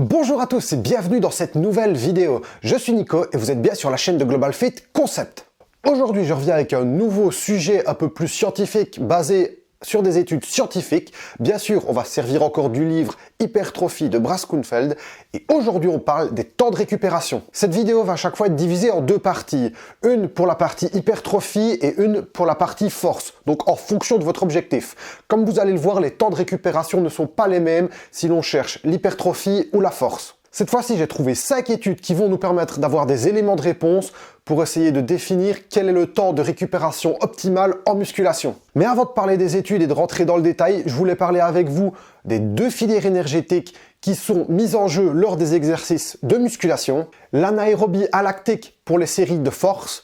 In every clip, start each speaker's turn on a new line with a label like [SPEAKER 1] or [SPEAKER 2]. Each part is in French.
[SPEAKER 1] Bonjour à tous et bienvenue dans cette nouvelle vidéo. Je suis Nico et vous êtes bien sur la chaîne de Global Fit Concept. Aujourd'hui, je reviens avec un nouveau sujet un peu plus scientifique basé sur des études scientifiques. Bien sûr, on va servir encore du livre Hypertrophie de Bras Schoenfeld et aujourd'hui, on parle des temps de récupération. Cette vidéo va à chaque fois être divisée en deux parties. Une pour la partie hypertrophie et une pour la partie force. Donc, en fonction de votre objectif. Comme vous allez le voir, les temps de récupération ne sont pas les mêmes si l'on cherche l'hypertrophie ou la force. Cette fois-ci, j'ai trouvé 5 études qui vont nous permettre d'avoir des éléments de réponse pour essayer de définir quel est le temps de récupération optimal en musculation. Mais avant de parler des études et de rentrer dans le détail, je voulais parler avec vous des deux filières énergétiques qui sont mises en jeu lors des exercices de musculation, l'anaérobie alactique pour les séries de force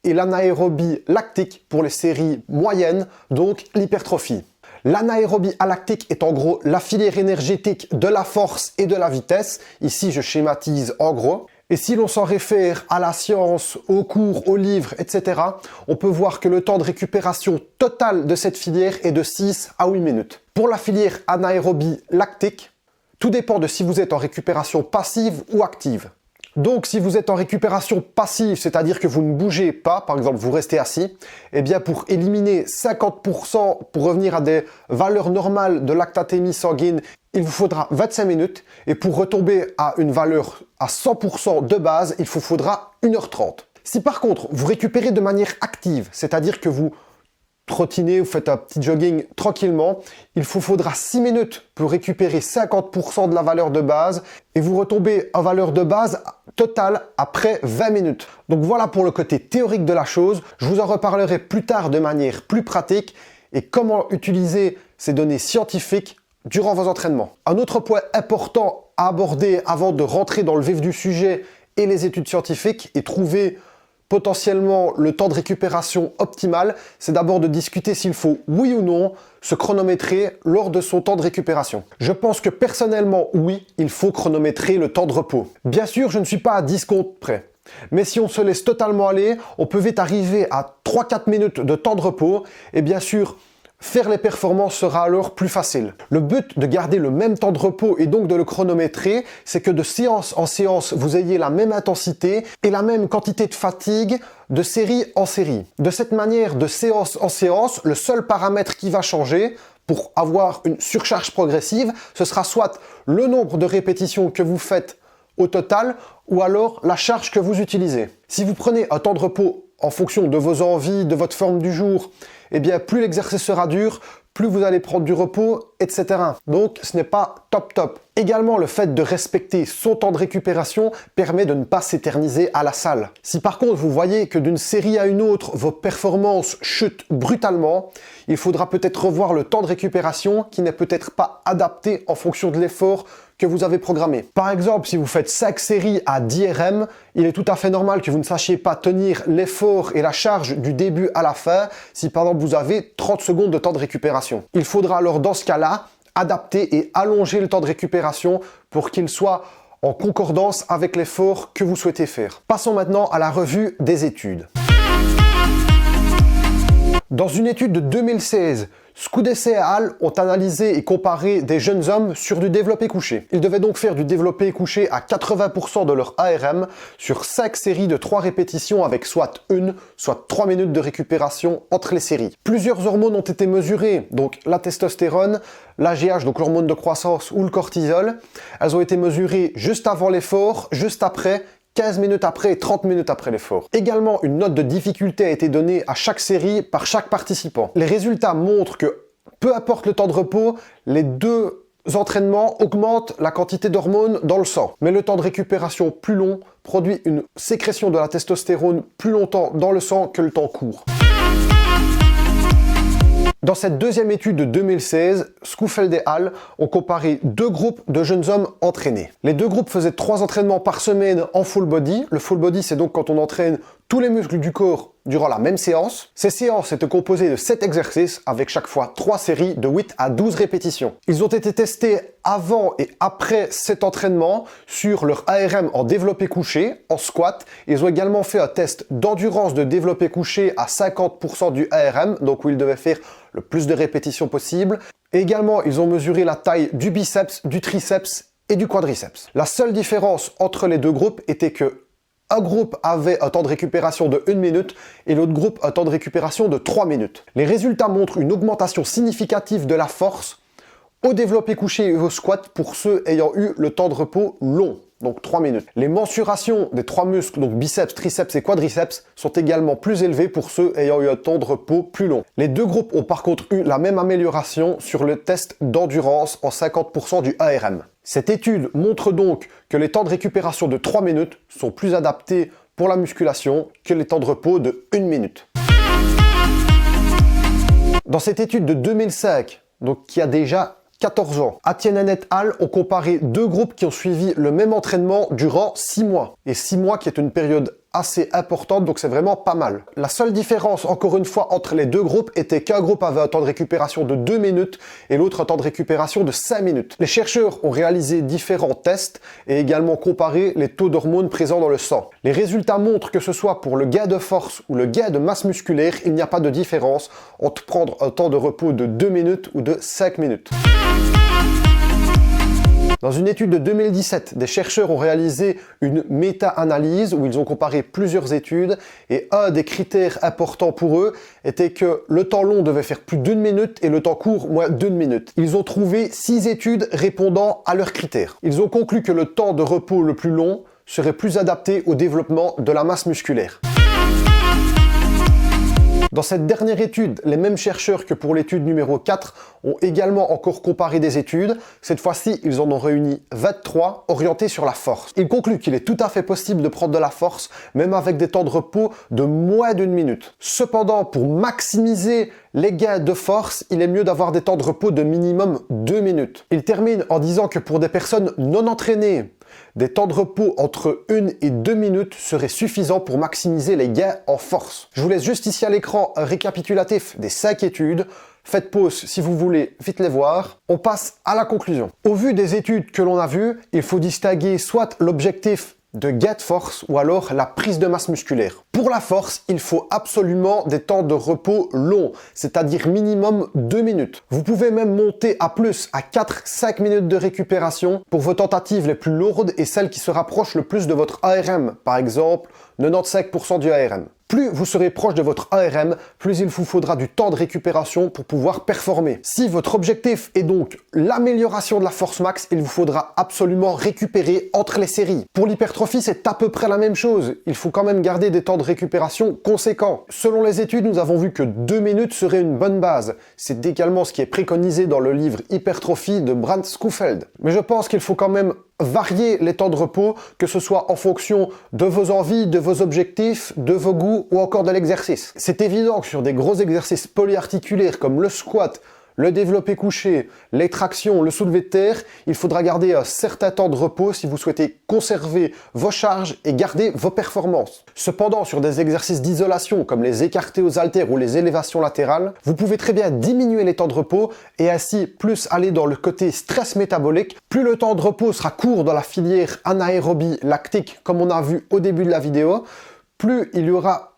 [SPEAKER 1] et l'anaérobie lactique pour les séries moyennes, donc l'hypertrophie. L'anaérobie alactique est en gros la filière énergétique de la force et de la vitesse. Ici, je schématise en gros. Et si l'on s'en réfère à la science, aux cours, aux livres, etc., on peut voir que le temps de récupération total de cette filière est de 6 à 8 minutes. Pour la filière anaérobie lactique, tout dépend de si vous êtes en récupération passive ou active. Donc, si vous êtes en récupération passive, c'est-à-dire que vous ne bougez pas, par exemple, vous restez assis, eh bien, pour éliminer 50%, pour revenir à des valeurs normales de lactatémie sanguine, il vous faudra 25 minutes. Et pour retomber à une valeur à 100% de base, il vous faudra 1h30. Si par contre, vous récupérez de manière active, c'est-à-dire que vous trottinez, vous faites un petit jogging tranquillement, il vous faudra 6 minutes pour récupérer 50% de la valeur de base et vous retombez en valeur de base totale après 20 minutes. Donc voilà pour le côté théorique de la chose. Je vous en reparlerai plus tard de manière plus pratique et comment utiliser ces données scientifiques durant vos entraînements. Un autre point important à aborder avant de rentrer dans le vif du sujet et les études scientifiques et trouver potentiellement le temps de récupération optimal, c'est d'abord de discuter s'il faut, oui ou non, se chronométrer lors de son temps de récupération. Je pense que personnellement, oui, il faut chronométrer le temps de repos. Bien sûr, je ne suis pas à 10 secondes près. Mais si on se laisse totalement aller, on peut vite arriver à 3-4 minutes de temps de repos et bien sûr, faire les performances sera alors plus facile. Le but de garder le même temps de repos et donc de le chronométrer, c'est que de séance en séance, vous ayez la même intensité et la même quantité de fatigue de série en série. De cette manière, de séance en séance, le seul paramètre qui va changer pour avoir une surcharge progressive, ce sera soit le nombre de répétitions que vous faites au total ou alors la charge que vous utilisez. Si vous prenez un temps de repos en fonction de vos envies, de votre forme du jour, eh bien, plus l'exercice sera dur, plus vous allez prendre du repos, etc. Donc, ce n'est pas top. Également, le fait de respecter son temps de récupération permet de ne pas s'éterniser à la salle. Si par contre, vous voyez que d'une série à une autre, vos performances chutent brutalement, il faudra peut-être revoir le temps de récupération qui n'est peut-être pas adapté en fonction de l'effort que vous avez programmé. Par exemple, si vous faites 5 séries à 10 RM, il est tout à fait normal que vous ne sachiez pas tenir l'effort et la charge du début à la fin si par exemple vous avez 30 secondes de temps de récupération. Il faudra alors dans ce cas-là adapter et allonger le temps de récupération pour qu'il soit en concordance avec l'effort que vous souhaitez faire. Passons maintenant à la revue des études. Dans une étude de 2016, Schoudessé et al. Ont analysé et comparé des jeunes hommes sur du développé couché. Ils devaient donc faire du développé couché à 80% de leur ARM sur 5 séries de 3 répétitions avec soit 1, soit 3 minutes de récupération entre les séries. Plusieurs hormones ont été mesurées, donc la testostérone, l'AGH, donc l'hormone de croissance ou le cortisol. Elles ont été mesurées juste avant l'effort, juste après, 15 minutes après et 30 minutes après l'effort. Également, une note de difficulté a été donnée à chaque série par chaque participant. Les résultats montrent que, peu importe le temps de repos, les deux entraînements augmentent la quantité d'hormones dans le sang. Mais le temps de récupération plus long produit une sécrétion de la testostérone plus longtemps dans le sang que le temps court. Dans cette deuxième étude de 2016, Schoenfeld et al. Ont comparé 2 groupes de jeunes hommes entraînés. Les 2 groupes faisaient 3 entraînements par semaine en full body. Le full body, c'est donc quand on entraîne tous les muscles du corps durant la même séance. Ces séances étaient composées de 7 exercices avec chaque fois 3 séries de 8 à 12 répétitions. Ils ont été testés avant et après cet entraînement sur leur ARM en développé couché, en squat. Ils ont également fait un test d'endurance de développé couché à 50% du ARM, donc où ils devaient faire le plus de répétitions possible. Et également, ils ont mesuré la taille du biceps, du triceps et du quadriceps. La seule différence entre les deux groupes était que un groupe avait un temps de récupération de 1 minute et l'autre groupe un temps de récupération de 3 minutes. Les résultats montrent une augmentation significative de la force au développé couché et au squat pour ceux ayant eu le temps de repos long, donc 3 minutes. Les mensurations des 3 muscles, donc biceps, triceps et quadriceps, sont également plus élevées pour ceux ayant eu un temps de repos plus long. Les deux groupes ont par contre eu la même amélioration sur le test d'endurance en 50% du ARM. Cette étude montre donc que les temps de récupération de 3 minutes sont plus adaptés pour la musculation que les temps de repos de 1 minute. Dans cette étude de 2005, donc qui a déjà 14 ans, Atienen et al. Ont comparé deux groupes qui ont suivi le même entraînement durant 6 mois. Et 6 mois qui est une période assez importante, donc c'est vraiment pas mal. La seule différence, encore une fois, entre les deux groupes était qu'un groupe avait un temps de récupération de 2 minutes et l'autre un temps de récupération de 5 minutes. Les chercheurs ont réalisé différents tests et également comparé les taux d'hormones présents dans le sang. Les résultats montrent que ce soit pour le gain de force ou le gain de masse musculaire, il n'y a pas de différence entre prendre un temps de repos de 2 minutes ou de 5 minutes. Dans une étude de 2017, des chercheurs ont réalisé une méta-analyse où ils ont comparé plusieurs études et un des critères importants pour eux était que le temps long devait faire plus d'1 minute et le temps court moins d'1 minute. Ils ont trouvé 6 études répondant à leurs critères. Ils ont conclu que le temps de repos le plus long serait plus adapté au développement de la masse musculaire. Dans cette dernière étude, les mêmes chercheurs que pour l'étude numéro 4 ont également encore comparé des études. Cette fois-ci, ils en ont réuni 23 orientées sur la force. Ils concluent qu'il est tout à fait possible de prendre de la force, même avec des temps de repos de moins d'1 minute. Cependant, pour maximiser les gains de force, il est mieux d'avoir des temps de repos de minimum 2 minutes. Il termine en disant que pour des personnes non entraînées, des temps de repos entre 1 et 2 minutes seraient suffisants pour maximiser les gains en force. Je vous laisse juste ici à l'écran un récapitulatif des 5 études. Faites pause si vous voulez vite les voir. On passe à la conclusion. Au vu des études que l'on a vues, il faut distinguer soit l'objectif de gain de force ou alors la prise de masse musculaire. Pour la force, il faut absolument des temps de repos longs, c'est-à-dire minimum 2 minutes. Vous pouvez même monter à plus, à 4-5 minutes de récupération pour vos tentatives les plus lourdes et celles qui se rapprochent le plus de votre ARM, par exemple 95% du ARM. Plus vous serez proche de votre ARM, plus il vous faudra du temps de récupération pour pouvoir performer. Si votre objectif est donc l'amélioration de la force max, il vous faudra absolument récupérer entre les séries. Pour l'hypertrophie, c'est à peu près la même chose. Il faut quand même garder des temps de récupération conséquents. Selon les études, nous avons vu que 2 minutes serait une bonne base. C'est également ce qui est préconisé dans le livre Hypertrophie de Brad Schofield. Mais je pense qu'il faut quand même varier les temps de repos, que ce soit en fonction de vos envies, de vos objectifs, de vos goûts ou encore de l'exercice. C'est évident que sur des gros exercices polyarticulaires comme le squat, le développé couché, les tractions, le soulevé de terre, il faudra garder un certain temps de repos si vous souhaitez conserver vos charges et garder vos performances. Cependant, sur des exercices d'isolation comme les écartés aux haltères ou les élévations latérales, vous pouvez très bien diminuer les temps de repos et ainsi plus aller dans le côté stress métabolique. Plus le temps de repos sera court dans la filière anaérobie lactique, comme on a vu au début de la vidéo, plus il y aura,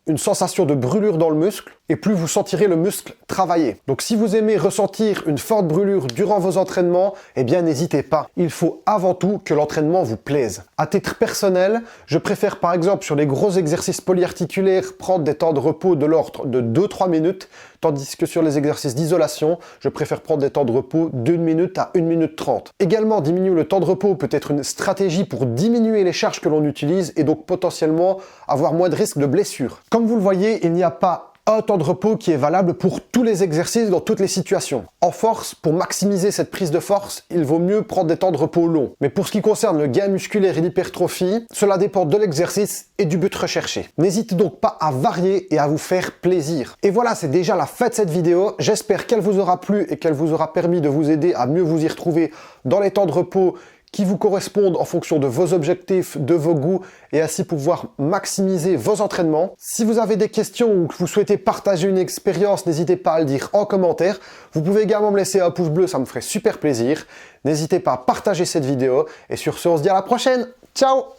[SPEAKER 1] une sensation de brûlure dans le muscle et plus vous sentirez le muscle travailler. Donc si vous aimez ressentir une forte brûlure durant vos entraînements, n'hésitez pas. Il faut avant tout que l'entraînement vous plaise. À titre personnel, je préfère par exemple sur les gros exercices polyarticulaires prendre des temps de repos de l'ordre de 2-3 minutes, tandis que sur les exercices d'isolation, je préfère prendre des temps de repos d'1 minute à 1 minute 30. Également, diminuer le temps de repos peut être une stratégie pour diminuer les charges que l'on utilise et donc potentiellement avoir moins de risques de blessures. Comme vous le voyez, il n'y a pas un temps de repos qui est valable pour tous les exercices dans toutes les situations. En force, pour maximiser cette prise de force, il vaut mieux prendre des temps de repos longs. Mais pour ce qui concerne le gain musculaire et l'hypertrophie, cela dépend de l'exercice et du but recherché. N'hésitez donc pas à varier et à vous faire plaisir. Et voilà, c'est déjà la fin de cette vidéo. J'espère qu'elle vous aura plu et qu'elle vous aura permis de vous aider à mieux vous y retrouver dans les temps de repos qui vous correspondent en fonction de vos objectifs, de vos goûts et ainsi pouvoir maximiser vos entraînements. Si vous avez des questions ou que vous souhaitez partager une expérience, n'hésitez pas à le dire en commentaire. Vous pouvez également me laisser un pouce bleu, ça me ferait super plaisir. N'hésitez pas à partager cette vidéo et sur ce, on se dit à la prochaine. Ciao!